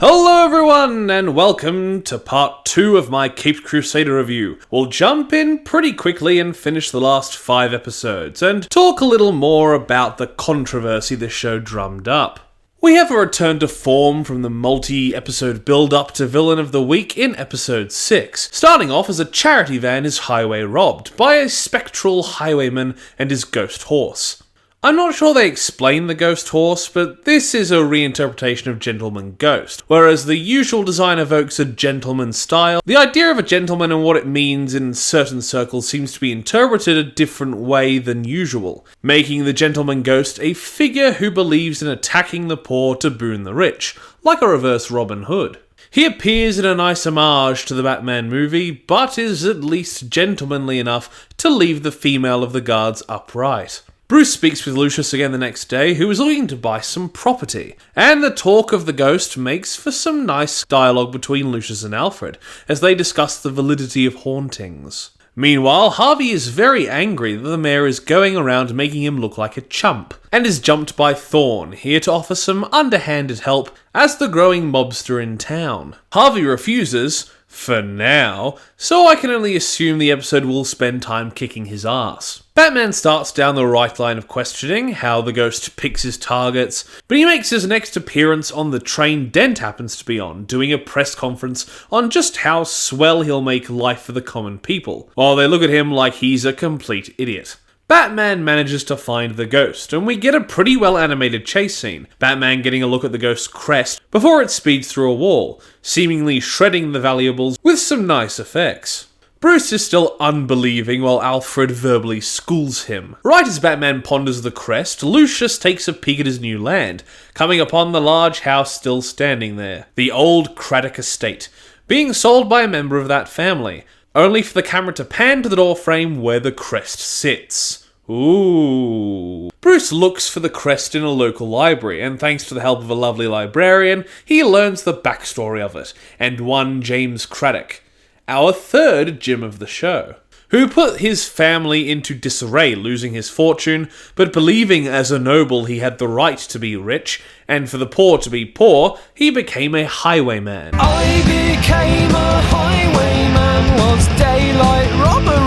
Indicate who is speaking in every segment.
Speaker 1: Hello everyone, and welcome to part 2 of my Caped Crusader review. We'll jump in pretty quickly and finish the last 5 episodes, and talk a little more about the controversy the show drummed up. We have a return to form from the multi-episode build-up to Villain of the Week in episode 6, starting off as a charity van is highway robbed by a spectral highwayman and his ghost horse. I'm not sure they explain the ghost horse, but this is a reinterpretation of Gentleman Ghost. Whereas the usual design evokes a gentleman style, the idea of a gentleman and what it means in certain circles seems to be interpreted a different way than usual, making the Gentleman Ghost a figure who believes in attacking the poor to boon the rich, like a reverse Robin Hood. He appears in a nice homage to the Batman movie, but is at least gentlemanly enough to leave the female of the guards upright. Bruce speaks with Lucius again the next day, who is looking to buy some property, and the talk of the ghost makes for some nice dialogue between Lucius and Alfred, as they discuss the validity of hauntings. Meanwhile, Harvey is very angry that the mayor is going around making him look like a chump, and is jumped by Thorn, here to offer some underhanded help as the growing mobster in town. Harvey refuses, for now, so I can only assume the episode will spend time kicking his ass. Batman starts down the right line of questioning how the ghost picks his targets, but he makes his next appearance on the train Dent happens to be on, doing a press conference on just how swell he'll make life for the common people, while they look at him like he's a complete idiot. Batman manages to find the ghost, and we get a pretty well animated chase scene, Batman getting a look at the ghost's crest before it speeds through a wall, seemingly shredding the valuables with some nice effects. Bruce is still unbelieving while Alfred verbally schools him. Right as Batman ponders the crest, Lucius takes a peek at his new land, coming upon the large house still standing there, the old Craddock estate, being sold by a member of that family, only for the camera to pan to the door frame where the crest sits. Ooh. Bruce looks for the crest in a local library, and thanks to the help of a lovely librarian, he learns the backstory of it, and one James Craddock, our third Jim of the show, who put his family into disarray, losing his fortune, but believing as a noble he had the right to be rich, and for the poor to be poor, he became a highwayman.
Speaker 2: I became a highwayman, was daylight robbery.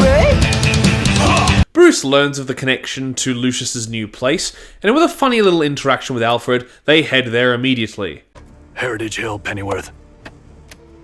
Speaker 1: Bruce learns of the connection to Lucius's new place, and with a funny little interaction with Alfred, they head there immediately.
Speaker 3: Heritage Hill, Pennyworth.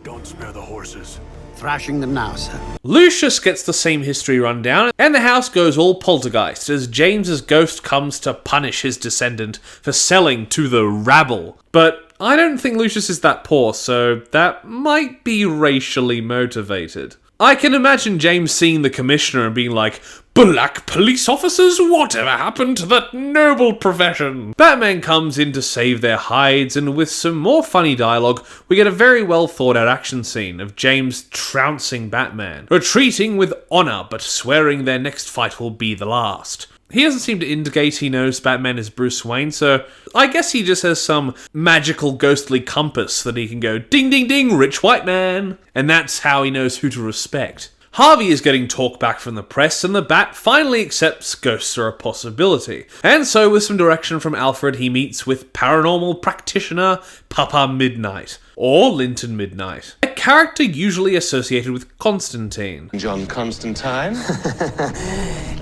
Speaker 3: Don't spare the horses.
Speaker 4: Thrashing them now, sir.
Speaker 1: Lucius gets the same history rundown, and the house goes all poltergeist as James's ghost comes to punish his descendant for selling to the rabble. But I don't think Lucius is that poor, so that might be racially motivated. I can imagine James seeing the commissioner and being like, "Black police officers? Whatever happened to that noble profession?" Batman comes in to save their hides, and with some more funny dialogue, we get a very well thought out action scene of James trouncing Batman, retreating with honour but swearing their next fight will be the last. He doesn't seem to indicate he knows Batman is Bruce Wayne, so I guess he just has some magical ghostly compass that he can go ding ding ding, rich white man, and that's how he knows who to respect. Harvey is getting talk back from the press, and the Bat finally accepts ghosts are a possibility. And so, with some direction from Alfred, he meets with paranormal practitioner Papa Midnight, or Linton Midnight, a character usually associated with Constantine.
Speaker 5: John Constantine?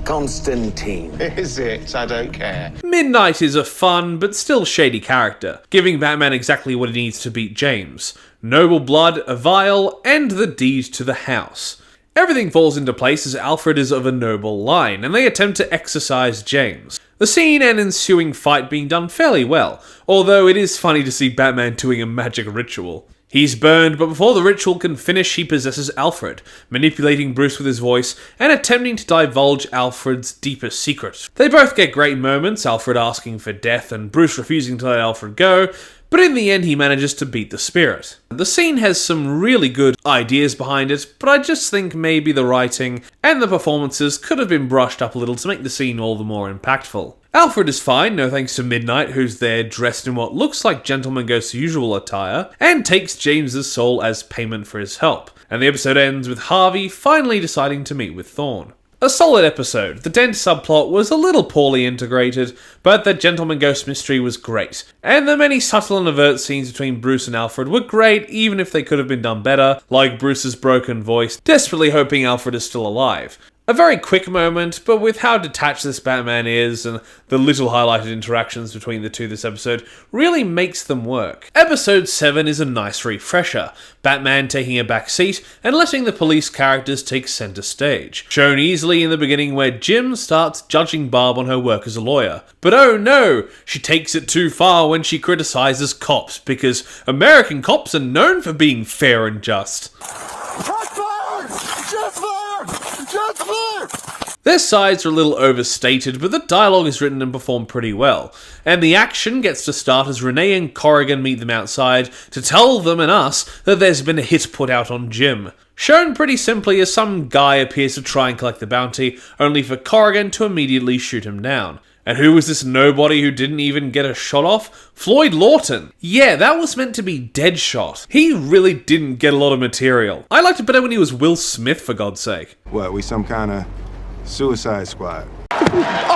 Speaker 4: Constantine.
Speaker 5: Is it? I don't care.
Speaker 1: Midnight is a fun, but still shady character, giving Batman exactly what he needs to beat James. Noble blood, a vial, and the deed to the house. Everything falls into place as Alfred is of a noble line, and they attempt to exorcise James. The scene and ensuing fight being done fairly well, although it is funny to see Batman doing a magic ritual. He's burned, but before the ritual can finish, he possesses Alfred, manipulating Bruce with his voice and attempting to divulge Alfred's deepest secret. They both get great moments, Alfred asking for death and Bruce refusing to let Alfred go, but in the end he manages to beat the spirit. The scene has some really good ideas behind it, but I just think maybe the writing and the performances could have been brushed up a little to make the scene all the more impactful. Alfred is fine, no thanks to Midnight, who's there dressed in what looks like Gentleman Ghost's usual attire, and takes James's soul as payment for his help. And the episode ends with Harvey finally deciding to meet with Thorn. A solid episode. The Dent subplot was a little poorly integrated, but the Gentleman Ghost mystery was great. And the many subtle and overt scenes between Bruce and Alfred were great, even if they could have been done better, like Bruce's broken voice, desperately hoping Alfred is still alive. A very quick moment, but with how detached this Batman is and the little highlighted interactions between the two this episode really makes them work. Episode 7 is a nice refresher, Batman taking a back seat and letting the police characters take centre stage. Shown easily in the beginning where Jim starts judging Barb on her work as a lawyer. But oh no, she takes it too far when she criticises cops, because American cops are known for being fair and just. Their sides are a little overstated, but the dialogue is written and performed pretty well, and the action gets to start as Renee and Corrigan meet them outside to tell them and us that there's been a hit put out on Jim. Shown pretty simply as some guy appears to try and collect the bounty, only for Corrigan to immediately shoot him down. And who was this nobody who didn't even get a shot off? Floyd Lawton. Yeah, that was meant to be Deadshot. He really didn't get a lot of material. I liked it better when he was Will Smith, for God's sake.
Speaker 4: What, we some kind of Suicide Squad?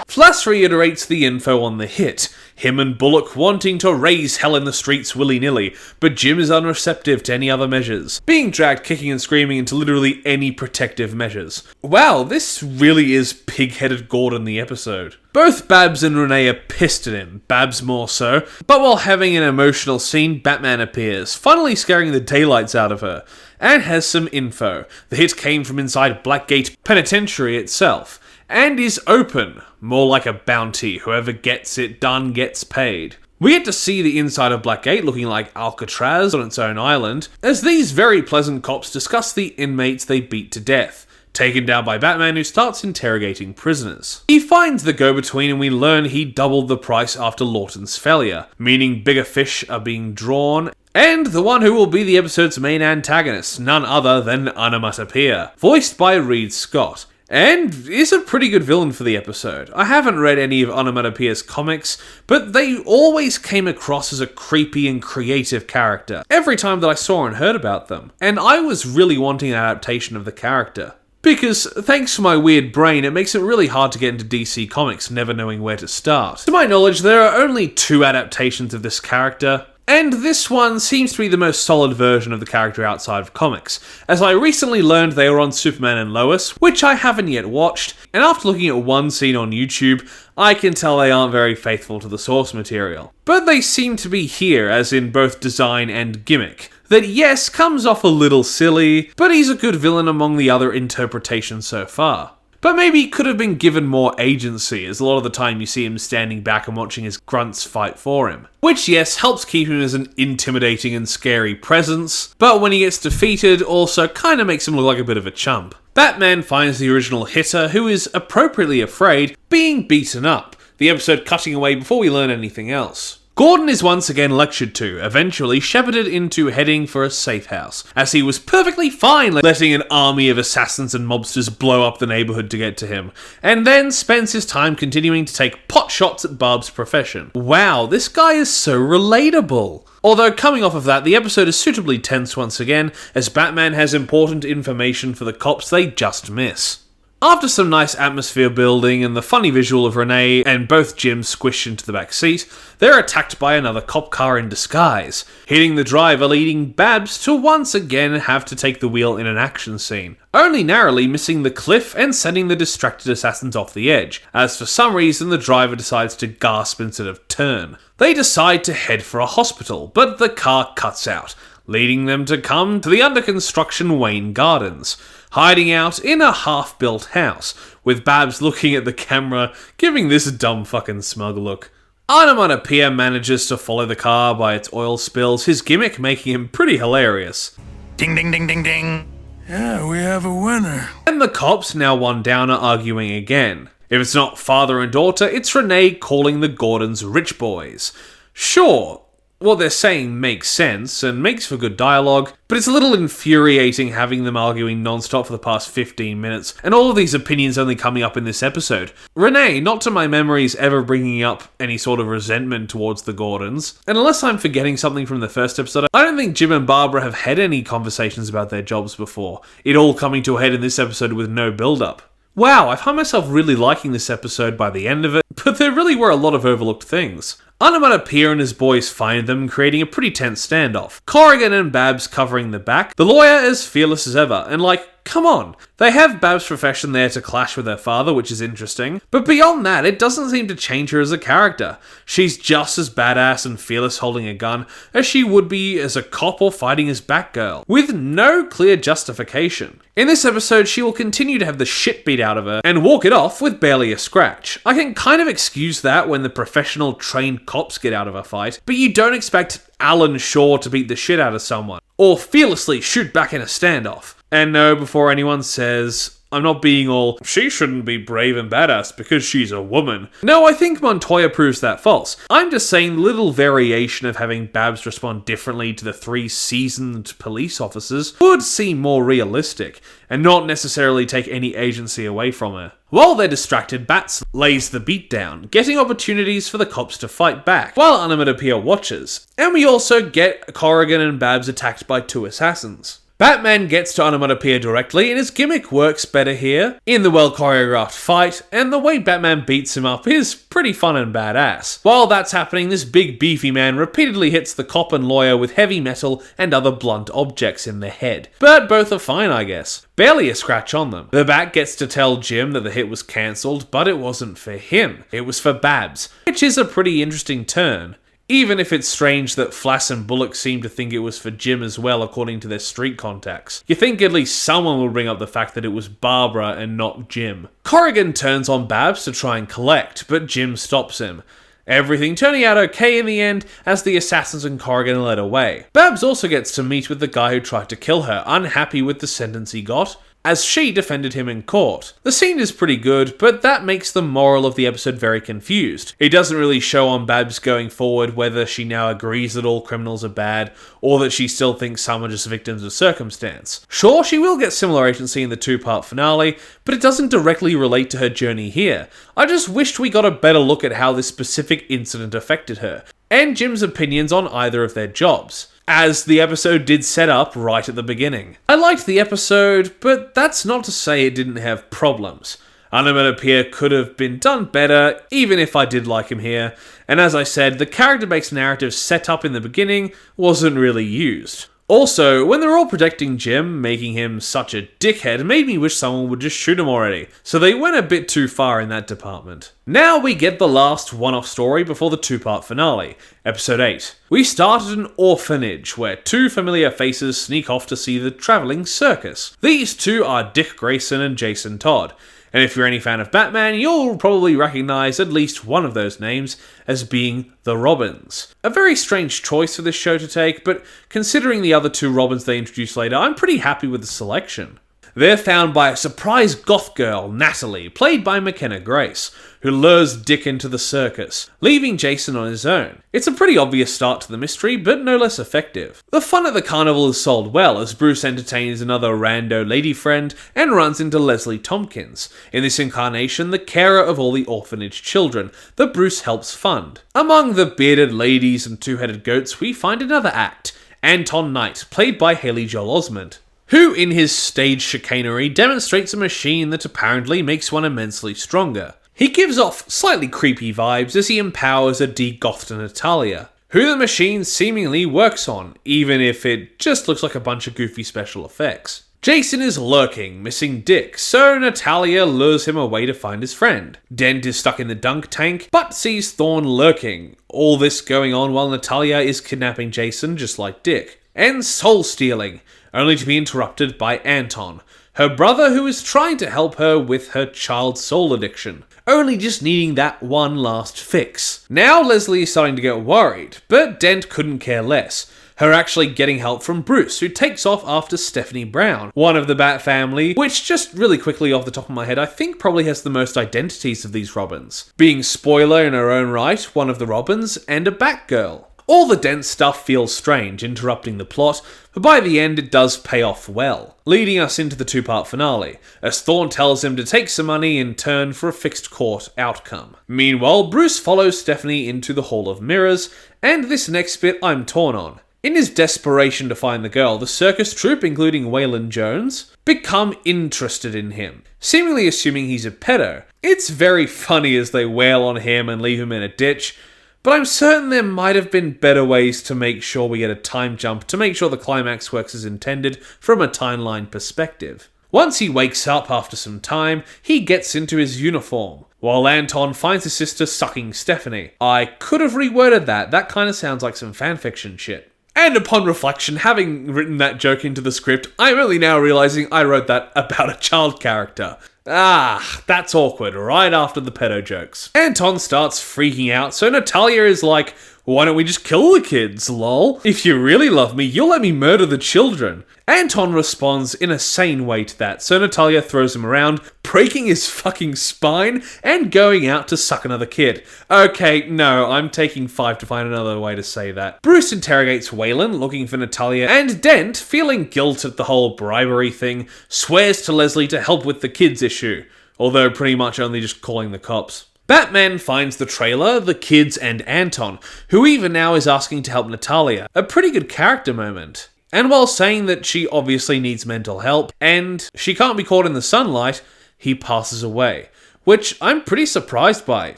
Speaker 1: Flass reiterates the info on the hit, him and Bullock wanting to raise hell in the streets willy-nilly, but Jim is unreceptive to any other measures, being dragged kicking and screaming into literally any protective measures. Wow, this really is pig-headed Gordon the episode. Both Babs and Renee are pissed at him, Babs more so, but while having an emotional scene, Batman appears, finally scaring the daylights out of her, and has some info. The hit came from inside Blackgate Penitentiary itself, and is open, more like a bounty, whoever gets it done gets paid. We get to see the inside of Blackgate looking like Alcatraz on its own island, as these very pleasant cops discuss the inmates they beat to death, taken down by Batman, who starts interrogating prisoners. He finds the go-between and we learn he doubled the price after Lawton's failure, meaning bigger fish are being drawn, and the one who will be the episode's main antagonist, none other than Onomatopoeia, voiced by Reed Scott. And is a pretty good villain for the episode. I haven't read any of Onomatopoeia's comics, but they always came across as a creepy and creative character, every time that I saw and heard about them. And I was really wanting an adaptation of the character. Because, thanks to my weird brain, it makes it really hard to get into DC Comics, never knowing where to start. To my knowledge, there are only 2 adaptations of this character, and this one seems to be the most solid version of the character outside of comics, as I recently learned they were on Superman and Lois, which I haven't yet watched, and after looking at one scene on YouTube, I can tell they aren't very faithful to the source material. But they seem to be here, as in both design and gimmick. That yes, comes off a little silly, but he's a good villain among the other interpretations so far. But maybe he could have been given more agency, as a lot of the time you see him standing back and watching his grunts fight for him. Which, yes, helps keep him as an intimidating and scary presence, but when he gets defeated, also kinda makes him look like a bit of a chump. Batman finds the original hitter, who is appropriately afraid, being beaten up, the episode cutting away before we learn anything else. Gordon is once again lectured to, eventually shepherded into heading for a safe house, as he was perfectly fine letting an army of assassins and mobsters blow up the neighbourhood to get to him, and then spends his time continuing to take pot shots at Barb's profession. Wow, this guy is so relatable. Although coming off of that, the episode is suitably tense once again, as Batman has important information for the cops they just miss. After some nice atmosphere building and the funny visual of Renee and both Jim squished into the back seat, they're attacked by another cop car in disguise, hitting the driver, leading Babs to once again have to take the wheel in an action scene, only narrowly missing the cliff and sending the distracted assassins off the edge, as for some reason the driver decides to gasp instead of turn. They decide to head for a hospital, but the car cuts out, leading them to come to the under-construction Wayne Gardens, hiding out in a half-built house, with Babs looking at the camera, giving this dumb fucking smug look. Onomatopoeia manages to follow the car by its oil spills, his gimmick making him pretty hilarious.
Speaker 3: Ding ding ding ding ding.
Speaker 6: Yeah, we have a winner.
Speaker 1: And the cops, now one down, are arguing again. If it's not father and daughter, it's Renee calling the Gordons rich boys. Sure, what they're saying makes sense, and makes for good dialogue, but it's a little infuriating having them arguing non-stop for the past 15 minutes, and all of these opinions only coming up in this episode. Renee, not to my memories ever bringing up any sort of resentment towards the Gordons, and unless I'm forgetting something from the first episode, I don't think Jim and Barbara have had any conversations about their jobs before, it all coming to a head in this episode with no build-up. Wow, I find myself really liking this episode by the end of it, but there really were a lot of overlooked things. Onomatopoeia and his boys find them, creating a pretty tense standoff. Corrigan and Babs covering the back, the lawyer as fearless as ever, and come on. They have Babs' profession there to clash with her father, which is interesting, but beyond that, it doesn't seem to change her as a character. She's just as badass and fearless holding a gun as she would be as a cop or fighting as Batgirl, with no clear justification. In this episode, she will continue to have the shit beat out of her and walk it off with barely a scratch. I can kind of excuse that when the professional trained cops get out of a fight, but you don't expect Alan Shaw to beat the shit out of someone, or fearlessly shoot back in a standoff. And no, before anyone says, I'm not being all, she shouldn't be brave and badass because she's a woman. No, I think Montoya proves that false. I'm just saying the little variation of having Babs respond differently to the 3 seasoned police officers would seem more realistic, and not necessarily take any agency away from her. While they're distracted, Bats lays the beat down, getting opportunities for the cops to fight back, while Onomatopoeia watches. And we also get Corrigan and Babs attacked by 2 assassins. Batman gets to Onomatopoeia directly, and his gimmick works better here, in the well-choreographed fight, and the way Batman beats him up is pretty fun and badass. While that's happening, this big beefy man repeatedly hits the cop and lawyer with heavy metal and other blunt objects in the head. But both are fine, I guess. Barely a scratch on them. The Bat gets to tell Jim that the hit was cancelled, but it wasn't for him. It was for Babs, which is a pretty interesting turn. Even if it's strange that Flass and Bullock seem to think it was for Jim as well, according to their street contacts. You think at least someone will bring up the fact that it was Barbara and not Jim. Corrigan turns on Babs to try and collect, but Jim stops him. Everything turning out okay in the end as the assassins and Corrigan are led away. Babs also gets to meet with the guy who tried to kill her, unhappy with the sentence he got, as she defended him in court. The scene is pretty good, but that makes the moral of the episode very confused. It doesn't really show on Babs going forward whether she now agrees that all criminals are bad, or that she still thinks some are just victims of circumstance. Sure, she will get similar agency in the 2-part finale, but it doesn't directly relate to her journey here. I just wished we got a better look at how this specific incident affected her, and Jim's opinions on either of their jobs, as the episode did set up right at the beginning. I liked the episode, but that's not to say it didn't have problems. Onomatopoeia could have been done better, even if I did like him here, and as I said, the character-based narrative set up in the beginning wasn't really used. Also, when they're all protecting Jim, making him such a dickhead made me wish someone would just shoot him already, so they went a bit too far in that department. Now we get the last one-off story before the 2-part finale, episode 8. We start at an orphanage, where 2 familiar faces sneak off to see the travelling circus. These 2 are Dick Grayson and Jason Todd, and if you're any fan of Batman, you'll probably recognise at least one of those names as being the Robins. A very strange choice for this show to take, but considering the other 2 Robins they introduce later, I'm pretty happy with the selection. They're found by a surprise goth girl, Natalie, played by McKenna Grace, who lures Dick into the circus, leaving Jason on his own. It's a pretty obvious start to the mystery, but no less effective. The fun at the carnival is sold well, as Bruce entertains another rando lady friend and runs into Leslie Tompkins, in this incarnation the carer of all the orphanage children that Bruce helps fund. Among the bearded ladies and 2-headed goats, we find another act, Anton Knight, played by Haley Joel Osment, who in his stage chicanery demonstrates a machine that apparently makes one immensely stronger. He gives off slightly creepy vibes as he empowers a de-gothed Natalia, who the machine seemingly works on, even if it just looks like a bunch of goofy special effects. Jason is lurking, missing Dick, so Natalia lures him away to find his friend. Dent is stuck in the dunk tank, but sees Thorn lurking. All this going on while Natalia is kidnapping Jason, just like Dick. And soul-stealing, only to be interrupted by Anton, her brother who is trying to help her with her child soul addiction, only just needing that one last fix. Now Leslie is starting to get worried, but Dent couldn't care less, her actually getting help from Bruce, who takes off after Stephanie Brown, one of the Bat family, which just really quickly off the top of my head, I think probably has the most identities of these Robins, being Spoiler in her own right, one of the Robins, and a Batgirl. All the Dent stuff feels strange, interrupting the plot, but by the end it does pay off well, leading us into the 2-part finale, as Thorn tells him to take some money in turn for a fixed court outcome. Meanwhile, Bruce follows Stephanie into the Hall of Mirrors, and this next bit I'm torn on. In his desperation to find the girl, the circus troupe, including Waylon Jones, become interested in him, seemingly assuming he's a pedo. It's very funny as they wail on him and leave him in a ditch, but I'm certain there might have been better ways to make sure we get a time jump to make sure the climax works as intended from a timeline perspective. Once he wakes up after some time, he gets into his uniform, while Anton finds his sister sucking Stephanie. I could have reworded that kind of sounds like some fanfiction shit. And upon reflection, having written that joke into the script, I'm only now realizing I wrote that about a child character. That's awkward, right after the pedo jokes. Anton starts freaking out, so Natalia is like, why don't we just kill the kids, lol? If you really love me, you'll let me murder the children. Anton responds in a sane way to that, so Natalia throws him around, breaking his fucking spine and going out to suck another kid. Okay, no, I'm taking 5 to find another way to say that. Bruce interrogates Waylon, looking for Natalia, and Dent, feeling guilt at the whole bribery thing, swears to Leslie to help with the kids issue, although pretty much only just calling the cops. Batman finds the trailer, the kids, and Anton, who even now is asking to help Natalia. A pretty good character moment. And while saying that she obviously needs mental help, and she can't be caught in the sunlight, he passes away. Which I'm pretty surprised by.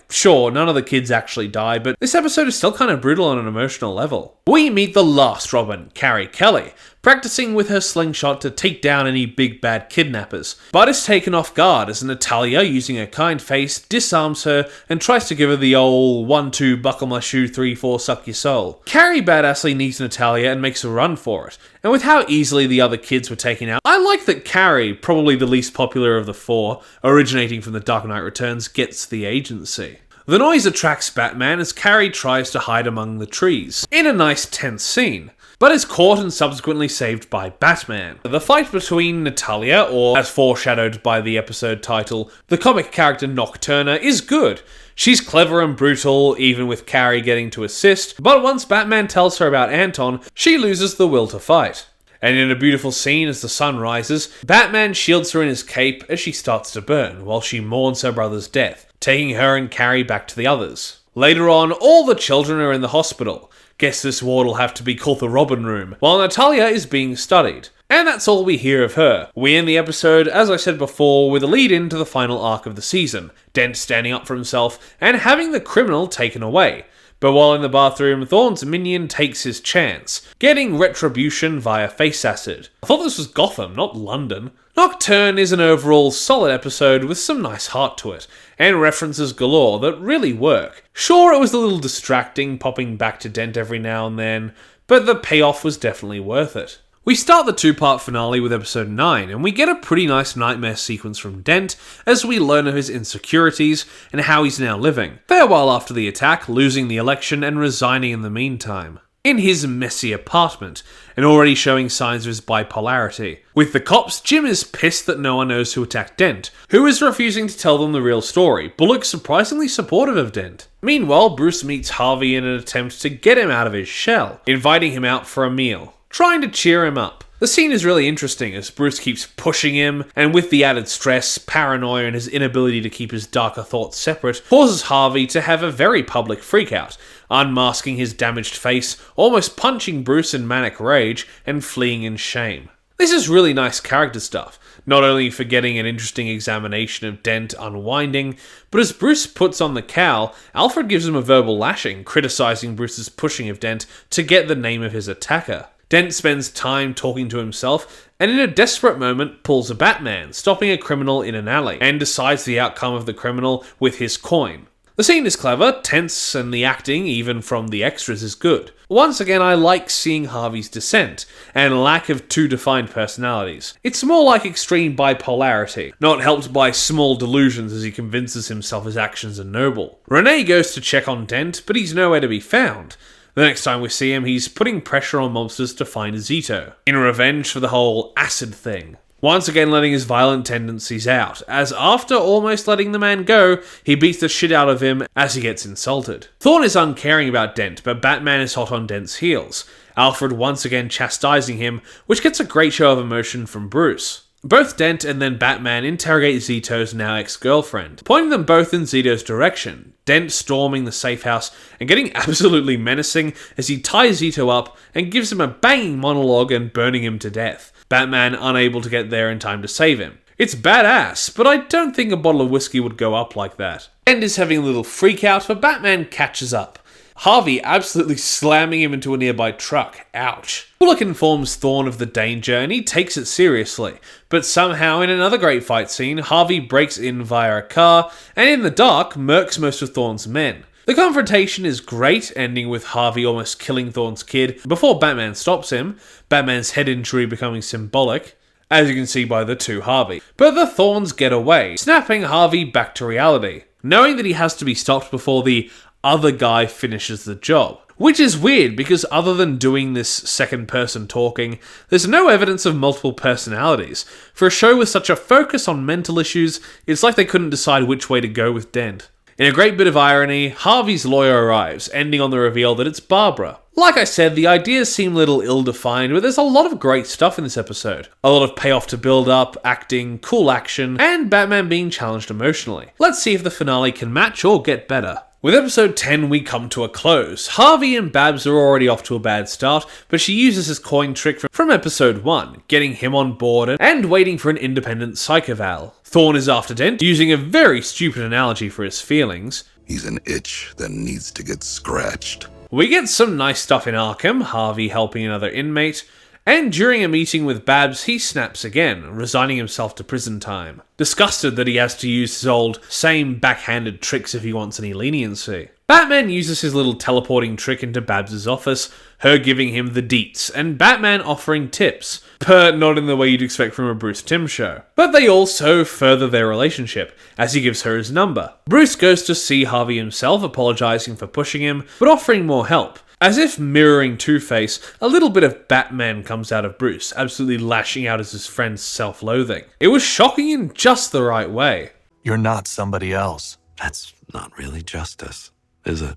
Speaker 1: Sure, none of the kids actually die, but this episode is still kind of brutal on an emotional level. We meet the last Robin, Carrie Kelly, practicing with her slingshot to take down any big bad kidnappers, but is taken off guard as Natalia, using her kind face, disarms her and tries to give her the old 1-2 buckle my shoe 3-4 suck your soul. Carrie badassly knees Natalia and makes a run for it, and with how easily the other kids were taken out, I like that Carrie, probably the least popular of the four, originating from the Dark Knight Returns, gets the agency. The noise attracts Batman as Carrie tries to hide among the trees, in a nice tense scene, but is caught and subsequently saved by Batman. The fight between Natalia, or as foreshadowed by the episode title, the comic character Nocturna, is good. She's clever and brutal, even with Carrie getting to assist, but once Batman tells her about Anton, she loses the will to fight. And in a beautiful scene as the sun rises, Batman shields her in his cape as she starts to burn, while she mourns her brother's death, taking her and Carrie back to the others. Later on, all the children are in the hospital. Guess this ward will have to be called the Robin Room, while Natalia is being studied. And that's all we hear of her. We end the episode, as I said before, with a lead in to the final arc of the season, Dent standing up for himself and having the criminal taken away. But while in the bathroom, Thorne's minion takes his chance, getting retribution via face acid. I thought this was Gotham, not London. Nocturne is an overall solid episode with some nice heart to it, and references galore that really work. Sure, it was a little distracting popping back to Dent every now and then, but the payoff was definitely worth it. We start the 2-part finale with episode 9, and we get a pretty nice nightmare sequence from Dent as we learn of his insecurities and how he's now living. Fair while after the attack, losing the election and resigning in the meantime. In his messy apartment, and already showing signs of his bipolarity. With the cops, Jim is pissed that no one knows who attacked Dent, who is refusing to tell them the real story, but looks surprisingly supportive of Dent. Meanwhile, Bruce meets Harvey in an attempt to get him out of his shell, inviting him out for a meal, trying to cheer him up. The scene is really interesting as Bruce keeps pushing him, and with the added stress, paranoia, and his inability to keep his darker thoughts separate, causes Harvey to have a very public freakout, unmasking his damaged face, almost punching Bruce in manic rage, and fleeing in shame. This is really nice character stuff, not only for getting an interesting examination of Dent unwinding, but as Bruce puts on the cowl, Alfred gives him a verbal lashing, criticizing Bruce's pushing of Dent to get the name of his attacker. Dent spends time talking to himself, and in a desperate moment pulls a Batman, stopping a criminal in an alley, and decides the outcome of the criminal with his coin. The scene is clever, tense, and the acting, even from the extras, is good. Once again, I like seeing Harvey's descent, and lack of two defined personalities. It's more like extreme bipolarity, not helped by small delusions as he convinces himself his actions are noble. Renee goes to check on Dent, but he's nowhere to be found. The next time we see him, he's putting pressure on mobsters to find Zito, in revenge for the whole acid thing. Once again letting his violent tendencies out, as after almost letting the man go, he beats the shit out of him as he gets insulted. Thorne is uncaring about Dent, but Batman is hot on Dent's heels, Alfred once again chastising him, which gets a great show of emotion from Bruce. Both Dent and then Batman interrogate Zito's now ex-girlfriend, pointing them both in Zito's direction, Dent storming the safe house and getting absolutely menacing as he ties Zito up and gives him a banging monologue and burning him to death, Batman unable to get there in time to save him. It's badass, but I don't think a bottle of whiskey would go up like that. Dent is having a little freak out, but Batman catches up, Harvey absolutely slamming him into a nearby truck. Ouch. Bullock informs Thorne of the danger and he takes it seriously, but somehow in another great fight scene, Harvey breaks in via a car and in the dark murks most of Thorne's men. The confrontation is great, ending with Harvey almost killing Thorne's kid before Batman stops him, Batman's head injury becoming symbolic, as you can see by the two Harvey. But the Thorns get away, snapping Harvey back to reality, knowing that he has to be stopped before the other guy finishes the job. Which is weird because other than doing this second person talking, there's no evidence of multiple personalities. For a show with such a focus on mental issues, it's like they couldn't decide which way to go with Dent. In a great bit of irony, Harvey's lawyer arrives, ending on the reveal that it's Barbara. Like I said, the ideas seem a little ill-defined, but there's a lot of great stuff in this episode. A lot of payoff to build up, acting, cool action, and Batman being challenged emotionally. Let's see if the finale can match or get better. With episode 10, we come to a close. Harvey and Babs are already off to a bad start, but she uses his coin trick from episode 1, getting him on board and waiting for an independent psychoval. Thorne is after Dent, using a very stupid analogy for his feelings.
Speaker 7: He's an itch that needs to get scratched.
Speaker 1: We get some nice stuff in Arkham, Harvey helping another inmate, and during a meeting with Babs, he snaps again, resigning himself to prison time. Disgusted that he has to use his old, same backhanded tricks if he wants any leniency. Batman uses his little teleporting trick into Babs' office, her giving him the deets, and Batman offering tips, but not in the way you'd expect from a Bruce Timm show. But they also further their relationship, as he gives her his number. Bruce goes to see Harvey himself, apologising for pushing him, but offering more help. As if mirroring Two-Face, a little bit of Batman comes out of Bruce, absolutely lashing out at his friend's self-loathing. It was shocking in just the right way.
Speaker 3: You're not somebody else.
Speaker 7: That's not really justice, is it?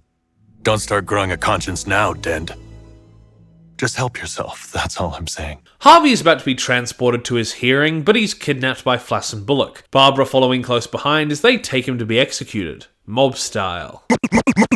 Speaker 3: Don't start growing a conscience now, Dent. Just help yourself, that's all I'm saying.
Speaker 1: Harvey is about to be transported to his hearing, but he's kidnapped by Flass and Bullock, Barbara following close behind as they take him to be executed. Mob style.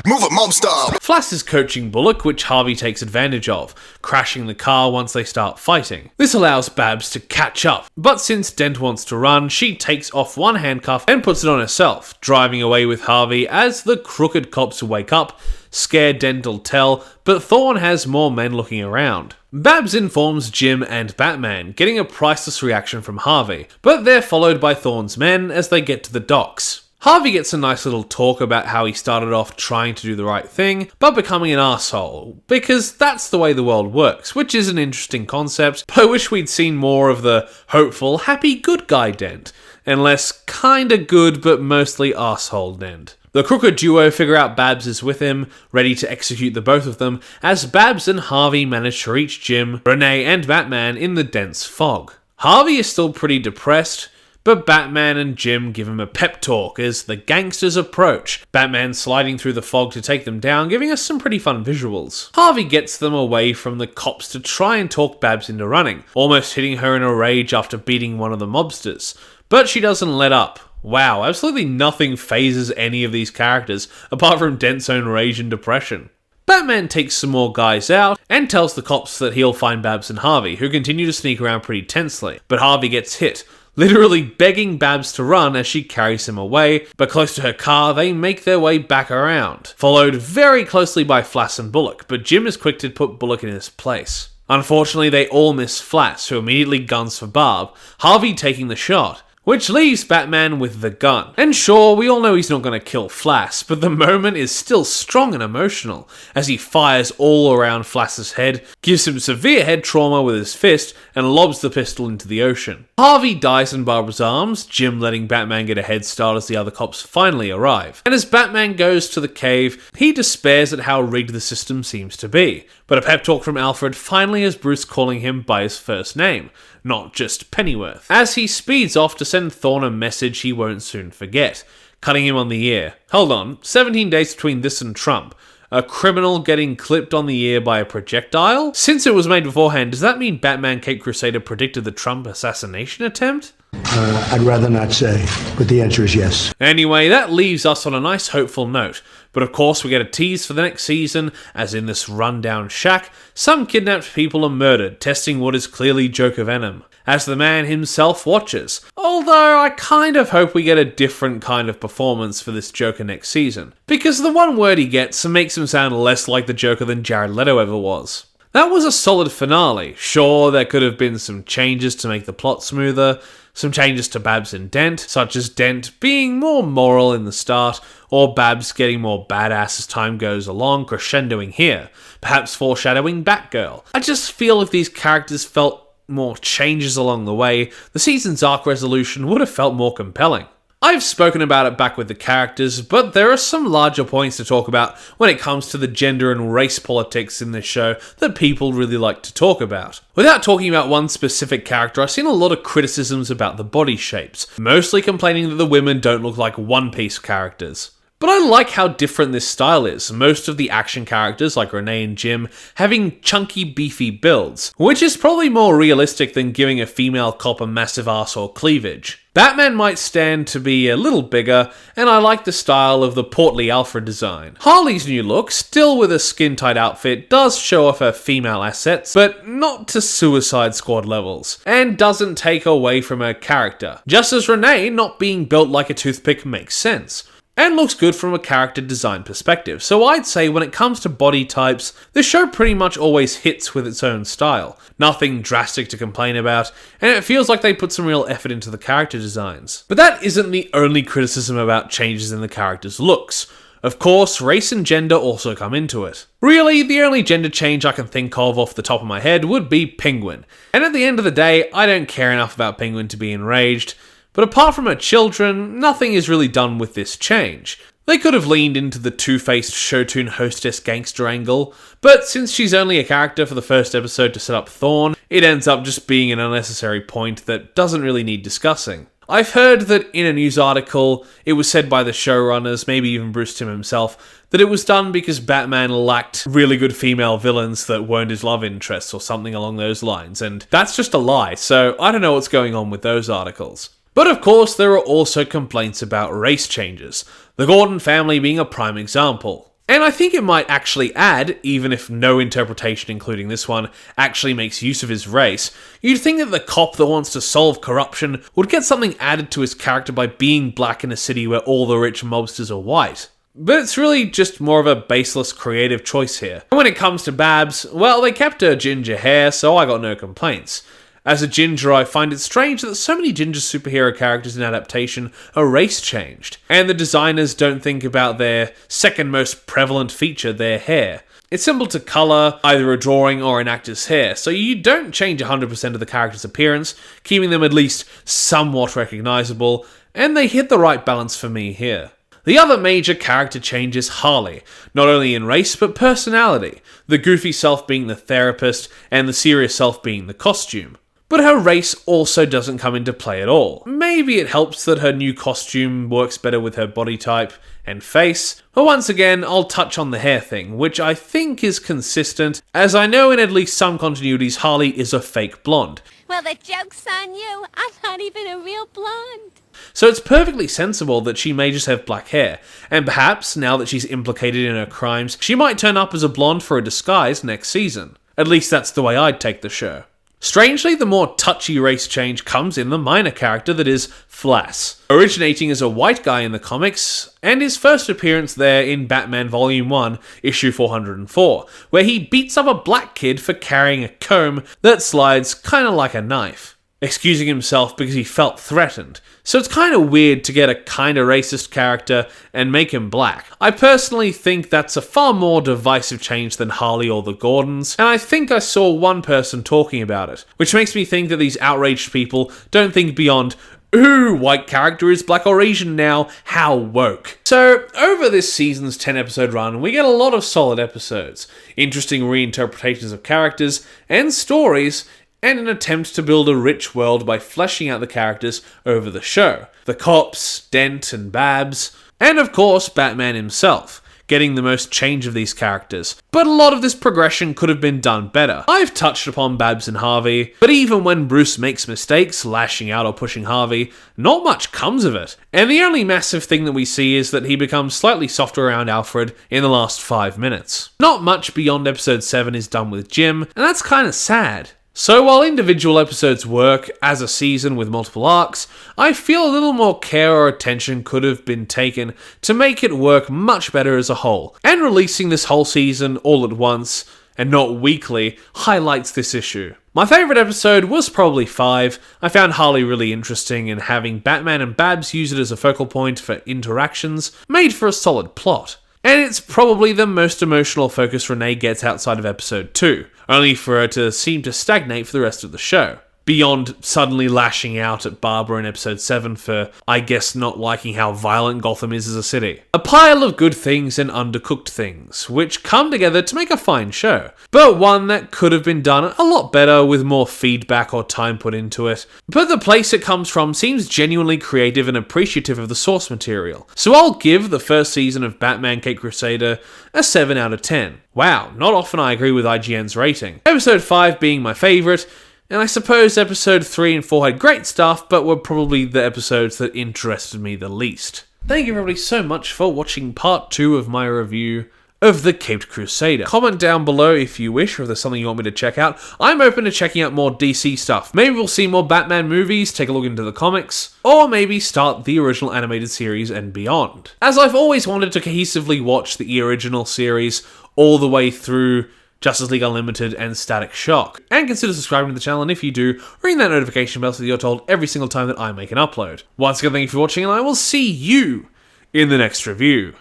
Speaker 7: Move it, mob style!
Speaker 1: Flass is coaching Bullock, which Harvey takes advantage of, crashing the car once they start fighting. This allows Babs to catch up, but since Dent wants to run, she takes off one handcuff and puts it on herself, driving away with Harvey as the crooked cops wake up. Scared Dent'll tell, but Thorne has more men looking around. Babs informs Jim and Batman, getting a priceless reaction from Harvey, but they're followed by Thorne's men as they get to the docks. Harvey gets a nice little talk about how he started off trying to do the right thing, but becoming an arsehole, because that's the way the world works, which is an interesting concept, but I wish we'd seen more of the hopeful, happy, good guy Dent, and less kinda good but mostly arsehole Dent. The crooked duo figure out Babs is with him, ready to execute the both of them, as Babs and Harvey manage to reach Jim, Renee and Batman in the dense fog. Harvey is still pretty depressed, but Batman and Jim give him a pep talk as the gangsters approach, Batman sliding through the fog to take them down, giving us some pretty fun visuals. Harvey gets them away from the cops to try and talk Babs into running, almost hitting her in a rage after beating one of the mobsters, but she doesn't let up. Wow, absolutely nothing phases any of these characters, apart from Dent's own rage and depression. Batman takes some more guys out, and tells the cops that he'll find Babs and Harvey, who continue to sneak around pretty tensely, but Harvey gets hit, literally begging Babs to run as she carries him away, but close to her car they make their way back around, followed very closely by Flass and Bullock, but Jim is quick to put Bullock in his place. Unfortunately, they all miss Flass, who immediately guns for Barb, Harvey taking the shot, which leaves Batman with the gun. And sure, we all know he's not going to kill Flass, but the moment is still strong and emotional, as he fires all around Flass's head, gives him severe head trauma with his fist, and lobs the pistol into the ocean. Harvey dies in Barbara's arms, Jim letting Batman get a head start as the other cops finally arrive. And as Batman goes to the cave, he despairs at how rigged the system seems to be. But a pep talk from Alfred finally has Bruce calling him by his first name, not just Pennyworth, as he speeds off to send Thorne a message he won't soon forget, cutting him on the ear. Hold on, 17 days between this and Trump. A criminal getting clipped on the ear by a projectile? Since it was made beforehand, does that mean Batman Caped Crusader predicted the Trump assassination attempt?
Speaker 8: I'd rather not say, but the answer is yes.
Speaker 1: Anyway, that leaves us on a nice hopeful note. But of course we get a tease for the next season, as in this rundown shack, some kidnapped people are murdered, testing what is clearly Joker venom, as the man himself watches. Although I kind of hope we get a different kind of performance for this Joker next season, because the one word he gets makes him sound less like the Joker than Jared Leto ever was. That was a solid finale. Sure, there could have been some changes to make the plot smoother, some changes to Babs and Dent, such as Dent being more moral in the start, or Babs getting more badass as time goes along, crescendoing here, perhaps foreshadowing Batgirl. I just feel if these characters felt more changes along the way, the season's arc resolution would have felt more compelling. I've spoken about it back with the characters, but there are some larger points to talk about when it comes to the gender and race politics in this show that people really like to talk about. Without talking about one specific character, I've seen a lot of criticisms about the body shapes, mostly complaining that the women don't look like One Piece characters. But I like how different this style is, most of the action characters like Renee and Jim having chunky beefy builds, which is probably more realistic than giving a female cop a massive arse or cleavage. Batman might stand to be a little bigger, and I like the style of the portly Alfred design. Harley's new look, still with a skin-tight outfit, does show off her female assets, but not to Suicide Squad levels, and doesn't take away from her character. Just as Renee not being built like a toothpick makes sense, and looks good from a character design perspective. So I'd say when it comes to body types, the show pretty much always hits with its own style. Nothing drastic to complain about, and it feels like they put some real effort into the character designs. But that isn't the only criticism about changes in the characters' looks. Of course, race and gender also come into it. Really, the only gender change I can think of off the top of my head would be Penguin. And at the end of the day, I don't care enough about Penguin to be enraged. But apart from her children, nothing is really done with this change. They could have leaned into the two-faced Shotun hostess gangster angle, but since she's only a character for the first episode to set up Thorn, it ends up just being an unnecessary point that doesn't really need discussing. I've heard that in a news article, it was said by the showrunners, maybe even Bruce Timm himself, that it was done because Batman lacked really good female villains that weren't his love interests or something along those lines, and that's just a lie, so I don't know what's going on with those articles. But of course, there are also complaints about race changes, the Gordon family being a prime example. And I think it might actually add, even if no interpretation including this one actually makes use of his race, you'd think that the cop that wants to solve corruption would get something added to his character by being black in a city where all the rich mobsters are white. But it's really just more of a baseless creative choice here. And when it comes to Babs, well, they kept her ginger hair, so I got no complaints. As a ginger, I find it strange that so many ginger superhero characters in adaptation are race changed, and the designers don't think about their second most prevalent feature, their hair. It's simple to colour, either a drawing or an actor's hair, so you don't change 100% of the character's appearance, keeping them at least somewhat recognisable, and they hit the right balance for me here. The other major character change is Harley, not only in race but personality, the goofy self being the therapist and the serious self being the costume. But her race also doesn't come into play at all. Maybe it helps that her new costume works better with her body type and face, but once again, I'll touch on the hair thing, which I think is consistent, as I know in at least some continuities Harley is a fake blonde.
Speaker 9: Well, the joke's on you. I'm not even a real blonde.
Speaker 1: So it's perfectly sensible that she may just have black hair, and perhaps, now that she's implicated in her crimes, she might turn up as a blonde for a disguise next season. At least that's the way I'd take the show. Strangely, the more touchy race change comes in the minor character that is Flass, originating as a white guy in the comics, and his first appearance there in Batman Volume 1, issue 404, where he beats up a black kid for carrying a comb that slides kinda like a knife, excusing himself because he felt threatened. So it's kinda weird to get a kinda racist character and make him black. I personally think that's a far more divisive change than Harley or the Gordons, and I think I saw one person talking about it, which makes me think that these outraged people don't think beyond, ooh, white character is black or Asian now, how woke. So, over this season's 10-episode run, we get a lot of solid episodes, interesting reinterpretations of characters, and stories, and an attempt to build a rich world by fleshing out the characters over the show. The cops, Dent and Babs, and of course Batman himself. getting the most change of these characters, but a lot of this progression could have been done better. I've touched upon Babs and Harvey, but even when Bruce makes mistakes, lashing out or pushing Harvey, not much comes of it. And the only massive thing that we see is that he becomes slightly softer around Alfred in the last 5 minutes. Not much beyond episode 7 is done with Jim, and that's kinda sad. So while individual episodes work as a season with multiple arcs, I feel a little more care or attention could have been taken to make it work much better as a whole. And releasing this whole season all at once, and not weekly, highlights this issue. My favourite episode was probably 5. I found Harley really interesting, and having Batman and Babs use it as a focal point for interactions made for a solid plot. And it's probably the most emotional focus Renee gets outside of episode 2, only for her to seem to stagnate for the rest of the show. Beyond suddenly lashing out at Barbara in episode 7 for, I guess, not liking how violent Gotham is as a city. A pile of good things and undercooked things, which come together to make a fine show, but one that could have been done a lot better with more feedback or time put into it. But the place it comes from seems genuinely creative and appreciative of the source material, so I'll give the first season of Batman Caped Crusader a 7 out of 10. Wow, not often I agree with IGN's rating. Episode 5 being my favourite, and I suppose episode 3 and 4 had great stuff, but were probably the episodes that interested me the least. Thank you everybody so much for watching part 2 of my review of The Caped Crusader. Comment down below if you wish, or if there's something you want me to check out. I'm open to checking out more DC stuff. Maybe we'll see more Batman movies, take a look into the comics, or maybe start the original animated series and beyond. As I've always wanted to cohesively watch the original series all the way through Justice League Unlimited and Static Shock. And consider subscribing to the channel, and if you do, ring that notification bell so that you're told every single time that I make an upload. Once again, thank you for watching, and I will see you in the next review.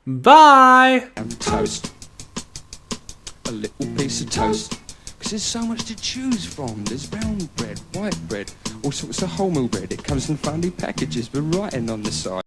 Speaker 1: Bye!
Speaker 2: Toast. A little piece of toast. Because there's so much to choose from. There's brown bread, white bread, all sorts of wholemeal bread. It comes in funny packages with writing on the side.